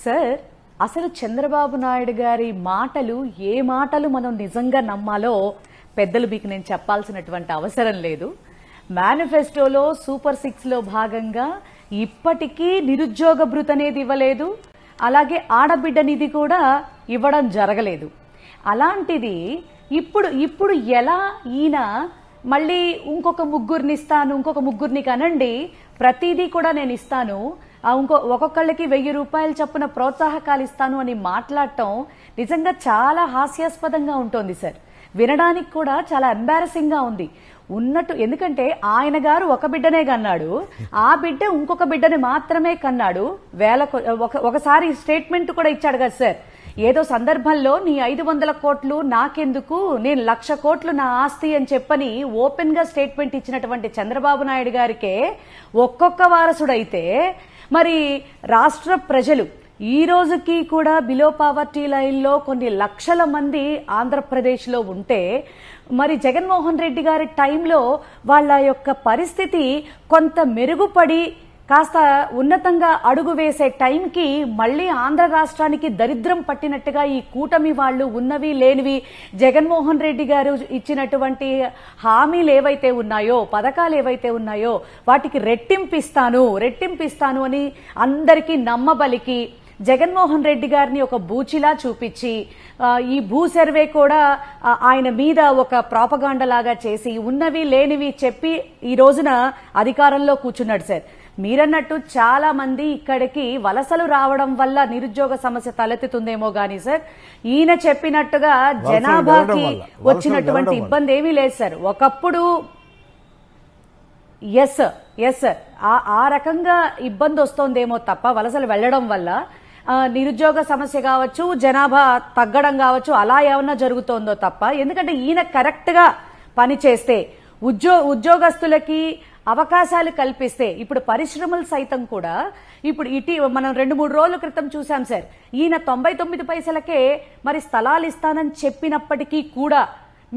Sir, అసలు చంద్రబాబు నాయుడు గారి మాటలు ఏ మాటలు మనం నిజంగా నమ్మాలో పెద్దలు మీకు నేను చెప్పాల్సినటువంటి అవసరం లేదు. మేనిఫెస్టోలో సూపర్ 6లో భాగంగా ఇప్పటికీ నిరుద్యోగ భృతి అనేది ఇవ్వలేదు, అలాగే ఆడబిడ్డ నిధి కూడా ఇవ్వడం జరగలేదు. అలాంటిది ఇప్పుడు ఎలా ఈయన మళ్ళీ ఇంకొక ముగ్గురిని ఇస్తాను, ఇంకొక ముగ్గురిని కనండి, ప్రతిదీ కూడా నేను ఇస్తాను, ఒక్కొక్కళ్ళకి 1000 రూపాయలు చొప్పున ప్రోత్సాహకాలు ఇస్తాను అని మాట్లాడటం నిజంగా చాలా హాస్యాస్పదంగా ఉంటుంది సార్. వినడానికి కూడా చాలా ఎంబారసింగ్ గా ఉంది ఉన్నట్టు. ఎందుకంటే ఆయన గారు ఒక బిడ్డనే కన్నాడు, ఆ బిడ్డ ఇంకొక బిడ్డని మాత్రమే కన్నాడు. ఒకసారి స్టేట్మెంట్ కూడా ఇచ్చాడు కదా సార్, ఏదో సందర్భంలో నీ 500 కోట్లు నాకెందుకు, నేను 1,00,000 కోట్లు నా ఆస్తి అని చెప్పని ఓపెన్ గా స్టేట్మెంట్ ఇచ్చినటువంటి చంద్రబాబు నాయుడు గారికే ఒక్కొక్క వారసుడైతే మరి రాష్ట్ర ప్రజలు ఈ రోజుకి కూడా బిలో పావర్టీ లైన్లో కొన్ని లక్షల మంది ఆంధ్రప్రదేశ్లో ఉంటే, మరి జగన్మోహన్ రెడ్డి గారి టైంలో వాళ్ళ యొక్క పరిస్థితి కొంత మెరుగుపడి కాస్త ఉన్నతంగా అడుగు వేసే టైంకి మళ్ళీ ఆంధ్ర రాష్ట్రానికి దరిద్రం పట్టినట్టుగా ఈ కూటమి వాళ్ళు ఉన్నవి లేనివి జగన్మోహన్ రెడ్డి గారు ఇచ్చినటువంటి హామీలు ఏవైతే ఉన్నాయో, పథకాలు ఏవైతే ఉన్నాయో వాటికి రెట్టింపిస్తాను అని అందరికీ నమ్మబలికి జగన్మోహన్ రెడ్డి గారిని ఒక బూచిలా చూపించి, ఈ భూ సర్వే కూడా ఆయన మీద ఒక ప్రాపగాండలాగా చేసి ఉన్నవి లేనివి చెప్పి ఈ రోజున అధికారంలో కూర్చున్నాడు సార్. మీరన్నట్టు చాలా మంది ఇక్కడికి వలసలు రావడం వల్ల నిరుద్యోగ సమస్య తలెత్తుతుందేమో గానీ సార్, ఈయన చెప్పినట్టుగా జనాభాకి వచ్చినటువంటి ఇబ్బంది ఏమీ లేదు సార్. ఒకప్పుడు ఎస్ సార్, ఆ రకంగా ఇబ్బంది వస్తోందేమో తప్ప వలసలు వెళ్లడం వల్ల నిరుద్యోగ సమస్య కావచ్చు, జనాభా తగ్గడం కావచ్చు, అలా ఏమన్నా జరుగుతోందో తప్ప. ఎందుకంటే ఈయన కరెక్ట్ గా పనిచేస్తే ఉద్యోగస్తులకి అవకాశాలు కల్పిస్తే, ఇప్పుడు పరిశ్రమలు సైతం కూడా ఇప్పుడు మనం 2-3 రోజుల క్రితం చూసాం సార్, ఈయన 99 పైసలకే మరి స్థలాలు ఇస్తానని చెప్పినప్పటికీ కూడా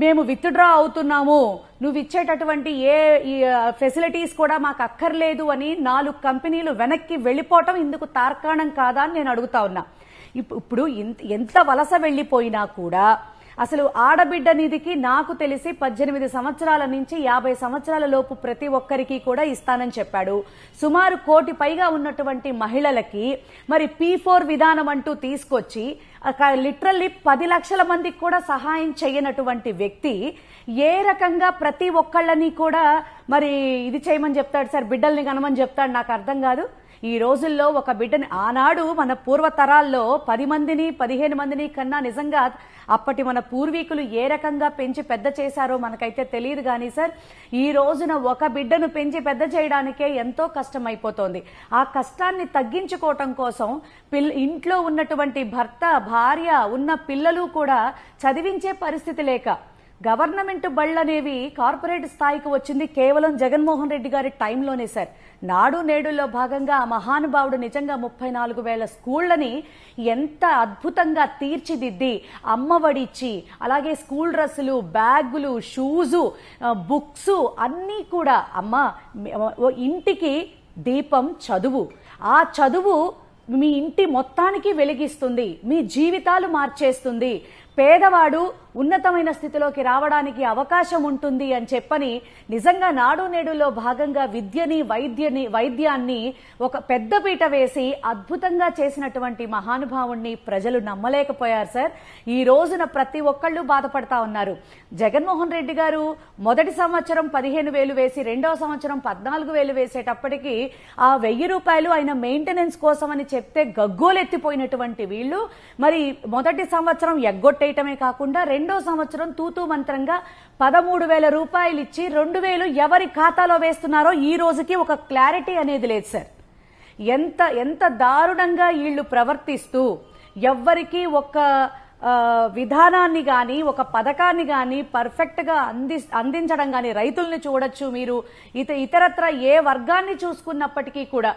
మేము విత్డ్రా అవుతున్నాము, నువ్వు ఇచ్చేటటువంటి ఏ ఫెసిలిటీస్ కూడా మాకు అక్కర్లేదు అని 4 కంపెనీలు వెనక్కి వెళ్లిపోవటం ఇందుకు తార్కాణం కాదా అని నేను అడుగుతా ఉన్నా. ఇప్పుడు ఎంత వలస వెళ్లిపోయినా కూడా అసలు ఆడబిడ్డ నిధికి నాకు తెలిసి 18 సంవత్సరాల నుంచి 50 సంవత్సరాల లోపు ప్రతి ఒక్కరికి కూడా ఇస్తానని చెప్పాడు. సుమారు 1 కోటి పైగా ఉన్నటువంటి మహిళలకి మరి P4 విధానం అంటూ తీసుకొచ్చి లిటరల్లీ 10 లక్షల మందికి కూడా సహాయం చేయనటువంటి వ్యక్తి ఏ రకంగా ప్రతి ఒక్కళ్ళని కూడా మరి ఇది చేయమని చెప్తాడు సార్, బిడ్డల్ని కనమని చెప్తాడు? నాకు అర్థం కాదు. ఈ రోజుల్లో ఒక బిడ్డని, ఆనాడు మన పూర్వతరాల్లో 10 మందిని 15 మందిని కన్నా నిజంగా అప్పటి మన పూర్వీకులు ఏ రకంగా పెంచి పెద్ద చేశారో మనకైతే తెలియదు కానీ సార్, ఈ రోజున ఒక బిడ్డను పెంచి పెద్ద చేయడానికే ఎంతో కష్టం అయిపోతోంది. ఆ కష్టాన్ని తగ్గించుకోవటం కోసం ఇంట్లో ఉన్నటువంటి భర్త, భార్య, ఉన్న పిల్లలు కూడా చదివించే పరిస్థితి లేక గవర్నమెంట్ బళ్ళనేవి కార్పొరేట్ స్థాయికి వచ్చింది కేవలం జగన్మోహన్ రెడ్డి గారి టైంలోనే సార్. నాడు నేడులో భాగంగా ఆ మహానుభావుడు నిజంగా 34,000 స్కూళ్లని ఎంత అద్భుతంగా తీర్చిదిద్ది అమ్మఒడిచ్చి, అలాగే స్కూల్ డ్రెస్సులు, బ్యాగులు, షూజు, బుక్స్ అన్నీ కూడా, ఇంటికి దీపం చదువు, ఆ చదువు మీ ఇంటి మొత్తానికి వెలిగిస్తుంది, మీ జీవితాలు మార్చేస్తుంది, పేదవాడు ఉన్నతమైన స్థితిలోకి రావడానికి అవకాశం ఉంటుంది అని చెప్పని నిజంగా నాడు నేడులో భాగంగా విద్యని, వైద్యాన్ని ఒక పెద్దపీట వేసి అద్భుతంగా చేసినటువంటి మహానుభావుణ్ణి ప్రజలు నమ్మలేకపోయారు సార్. ఈ రోజున ప్రతి ఒక్కళ్ళు బాధపడతా ఉన్నారు. జగన్మోహన్ రెడ్డి గారు మొదటి సంవత్సరం 15,000 వేసి, రెండవ సంవత్సరం 14,000 వేసేటప్పటికి ఆ 1,000 రూపాయలు ఆయన మెయింటెనెన్స్ కోసం అని చెప్తే గగ్గోలెత్తిపోయినటువంటి వీళ్ళు మరి మొదటి సంవత్సరం ఎగ్గొట్టేయటమే కాకుండా రెండో సంవత్సరం తూతూ మంత్రంగా 13,000 రూపాయలు ఇచ్చి 2,000 ఎవరి ఖాతాలో వేస్తున్నారో ఈ రోజుకి ఒక క్లారిటీ అనేది లేదు సార్. ఎంత దారుణంగా వీళ్ళు ప్రవర్తిస్తూ ఎవ్వరికి ఒక విధానాన్ని గాని, ఒక పథకాన్ని గాని పర్ఫెక్ట్ గా అందించడం గాని, రైతుల్ని చూడొచ్చు మీరు, ఇతరత్ర ఏ వర్గాన్ని చూసుకున్నప్పటికీ కూడా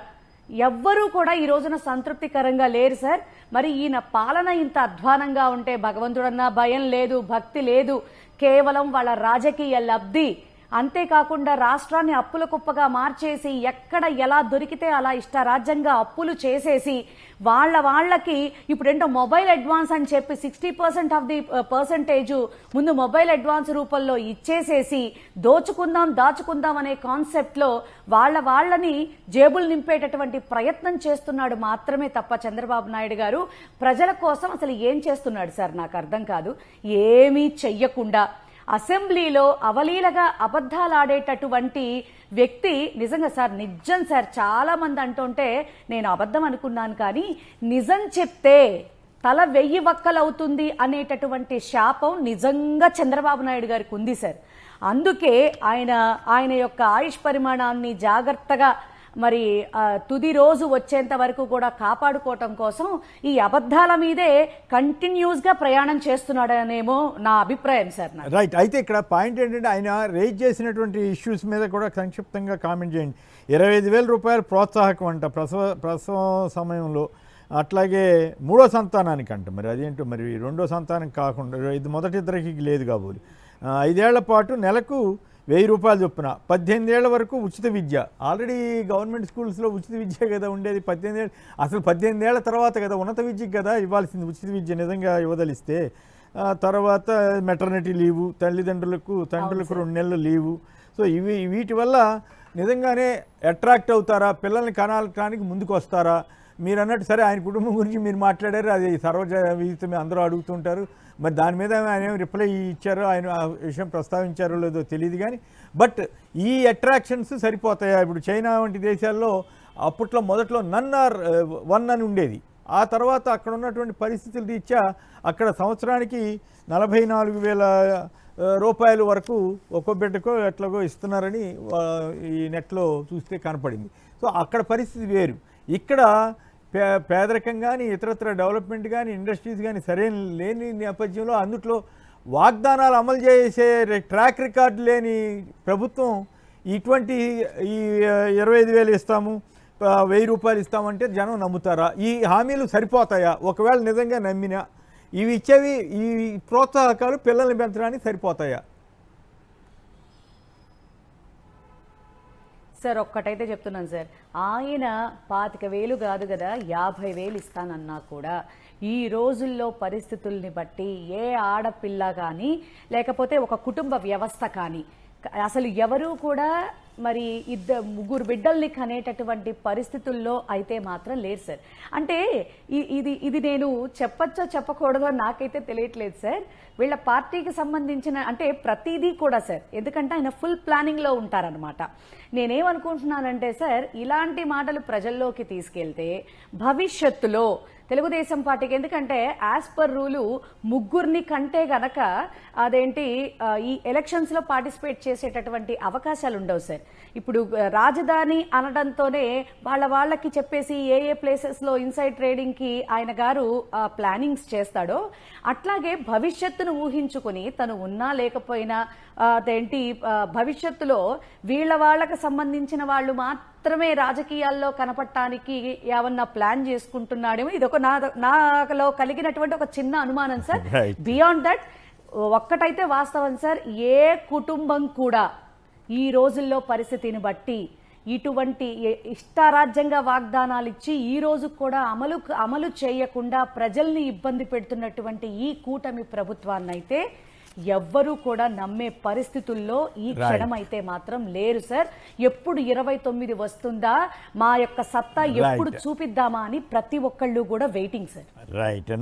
ఎవ్వరూ కూడా ఈ రోజున సంతృప్తికరంగా లేరు సార్. మరి ఈయన పాలన ఇంత అధ్వానంగా ఉంటే భగవంతుడన్నా భయం లేదు, భక్తి లేదు, కేవలం వాళ్ళ రాజకీయ లబ్ధి అంతేకాకుండా రాష్ట్రాన్ని అప్పుల కుప్పగా మార్చేసి ఎక్కడ ఎలా దొరికితే అలా ఇష్టారాజ్యంగా అప్పులు చేసేసి వాళ్ళకి ఇప్పుడేంటో మొబైల్ అడ్వాన్స్ అని చెప్పి 60% ఆఫ్ ది పర్సంటేజ్ ముందు మొబైల్ అడ్వాన్స్ రూపంలో ఇచ్చేసేసి దాచుకుందాం అనే కాన్సెప్ట్ లో వాళ్ళని జేబులు నింపేటటువంటి ప్రయత్నం చేస్తున్నాడు మాత్రమే తప్ప చంద్రబాబు నాయుడు గారు ప్రజల కోసం అసలు ఏం చేస్తున్నాడు సార్ నాకు అర్థం కాదు. ఏమీ చెయ్యకుండా అసెంబ్లీలో అవలీలగా అబద్ధాలాడేటటువంటి వ్యక్తి నిజంగా సార్ నిజం సార్. చాలా మంది అంటుంటే నేను అబద్ధం అనుకున్నాను, కానీ నిజం చెప్తే తల 1000 వక్కలవుతుంది అనేటటువంటి శాపం నిజంగా చంద్రబాబు నాయుడు గారికి ఉంది సార్. అందుకే ఆయన యొక్క ఆయుష్ పరిమాణాన్ని జాగ్రత్తగా మరి తుది రోజు వచ్చేంత వరకు కూడా కాపాడుకోవటం కోసం ఈ అబద్ధాల మీదే కంటిన్యూస్ గా ప్రయాణం చేస్తున్నాడనేమో నా అభిప్రాయం సార్. రైట్. అయితే ఇక్కడ పాయింట్ ఏంటంటే ఆయన రేజ్ చేసినటువంటి ఇష్యూస్ మీద కూడా సంక్షిప్తంగా కామెంట్ చేయండి. 25,000 రూపాయలు ప్రోత్సాహకం అంట ప్రసవ సమయంలో, అట్లాగే 3వ సంతానానికి అంట, మరి అదేంటో మరి 2వ సంతానం కాకుండా ఇది మొదటిద్దరికి లేదు కాబోలు 5 ఏళ్ల పాటు నెలకు 1000 రూపాయలు చొప్పున 18 ఏళ్ల వరకు ఉచిత విద్య. ఆల్రెడీ గవర్నమెంట్ స్కూల్స్లో ఉచిత విద్య కదా ఉండేది. 18 ఏళ్ళు అసలు 18 ఏళ్ల తర్వాత కదా ఉన్నత విద్యకి కదా ఇవ్వాల్సింది ఉచిత విద్య నిజంగా ఇవ్వదలిస్తే. తర్వాత మెటర్నిటీ లీవు, తండ్రులకు 2 నెలలు లీవు. సో వీటి వల్ల నిజంగానే అట్రాక్ట్ అవుతారా, పిల్లల్ని కనాలటానికి ముందుకు వస్తారా? మీరు అన్నట్టు సరే ఆయన కుటుంబం గురించి మీరు మాట్లాడారు, అది సర్వవిదితమే, అందరూ అడుగుతుంటారు. మరి దాని మీద ఆయన ఏమి రిప్లై ఇచ్చారో, ఆయన ఆ విషయం ప్రస్తావించారో లేదో తెలియదు. కానీ బట్ ఈ అట్రాక్షన్స్ సరిపోతాయా? ఇప్పుడు చైనా వంటి దేశాల్లో అప్పట్లో మొదట్లో నన్ ఆర్ వన్ అని ఉండేది. ఆ తర్వాత అక్కడ ఉన్నటువంటి పరిస్థితుల రీత్యా అక్కడ సంవత్సరానికి 44,000 రూపాయల వరకు ఒక్కో బిడ్డకో ఎట్లాగో ఇస్తున్నారని ఈ నెట్లో చూస్తే కనపడింది. సో అక్కడ పరిస్థితి వేరు. ఇక్కడ పేదరికం కానీ ఇతరత్ర డెవలప్మెంట్ కానీ ఇండస్ట్రీస్ కానీ సరైన లేని నేపథ్యంలో అందుట్లో వాగ్దానాలు అమలు చేసే ట్రాక్ రికార్డు లేని ప్రభుత్వం ఇటువంటి ఈ 25,000 ఇస్తాము, 1000 రూపాయలు ఇస్తామంటే జనం నమ్ముతారా? ఈ హామీలు సరిపోతాయా? ఒకవేళ నిజంగా నమ్మినా ఇవి ఇచ్చేవి ఈ ప్రోత్సాహకాలు పిల్లల్ని పెంచడానికి సరిపోతాయా? సార్ ఒక్కటైతే చెప్తున్నాను సార్, ఆయన 25,000 కాదు కదా 50,000 ఇస్తానన్నా కూడా ఈ రోజుల్లో పరిస్థితుల్ని బట్టి ఏ ఆడపిల్ల కానీ లేకపోతే ఒక కుటుంబ వ్యవస్థ కానీ అసలు ఎవరూ కూడా మరి 3 బిడ్డల్ని కనేటటువంటి పరిస్థితుల్లో అయితే మాత్రం లేరు సార్. అంటే ఇది నేను చెప్పచ్చో చెప్పకూడదో నాకైతే తెలియట్లేదు సార్. వీళ్ళ పార్టీకి సంబంధించిన అంటే ప్రతిదీ కూడా సార్, ఎందుకంటే ఆయన ఫుల్ ప్లానింగ్లో ఉంటారనమాట. నేనేమనుకుంటున్నానంటే సార్, ఇలాంటి మాటలు ప్రజల్లోకి తీసుకెళ్తే భవిష్యత్తులో తెలుగుదేశం పార్టీకి, ఎందుకంటే యాజ్ పర్ రూలు 3 కంటే గనక అదేంటి ఈ ఎలక్షన్స్ లో పార్టిసిపేట్ చేసేటటువంటి అవకాశాలు ఉండవు సార్. ఇప్పుడు రాజధాని అనడంతోనే వాళ్ళకి చెప్పేసి ఏ ప్లేసెస్ లో ఇన్సైడ్ ట్రేడింగ్ కి ఆయన గారు ప్లానింగ్స్ చేస్తాడో, అట్లాగే భవిష్యత్తును ఊహించుకుని తను ఉన్నా లేకపోయినా అదేంటి భవిష్యత్తులో వాళ్ళకి సంబంధించిన వాళ్ళు మాత్రమే రాజకీయాల్లో కనపడటానికి ఏమన్నా ప్లాన్ చేసుకుంటున్నాడేమో. ఇది ఒక నాలో కలిగినటువంటి ఒక చిన్న అనుమానం సార్. బియాండ్ దట్ ఒక్కటైతే వాస్తవం సార్, ఏ కుటుంబం కూడా ఈ రోజుల్లో పరిస్థితిని బట్టి ఇటువంటి ఇష్టారాజ్యంగా వాగ్దానాలు ఇచ్చి ఈ రోజు కూడా అమలు చేయకుండా ప్రజల్ని ఇబ్బంది పెడుతున్నటువంటి ఈ కూటమి ప్రభుత్వాన్ని అయితే ఎవ్వరూ కూడా నమ్మే పరిస్థితుల్లో ఈ క్షణం అయితే మాత్రం లేరు సార్. ఎప్పుడు 29 వస్తుందా, మా యొక్క సత్తా ఎప్పుడు చూపిద్దామా అని ప్రతి ఒక్కళ్ళు కూడా వెయిటింగ్ సార్. రైట్.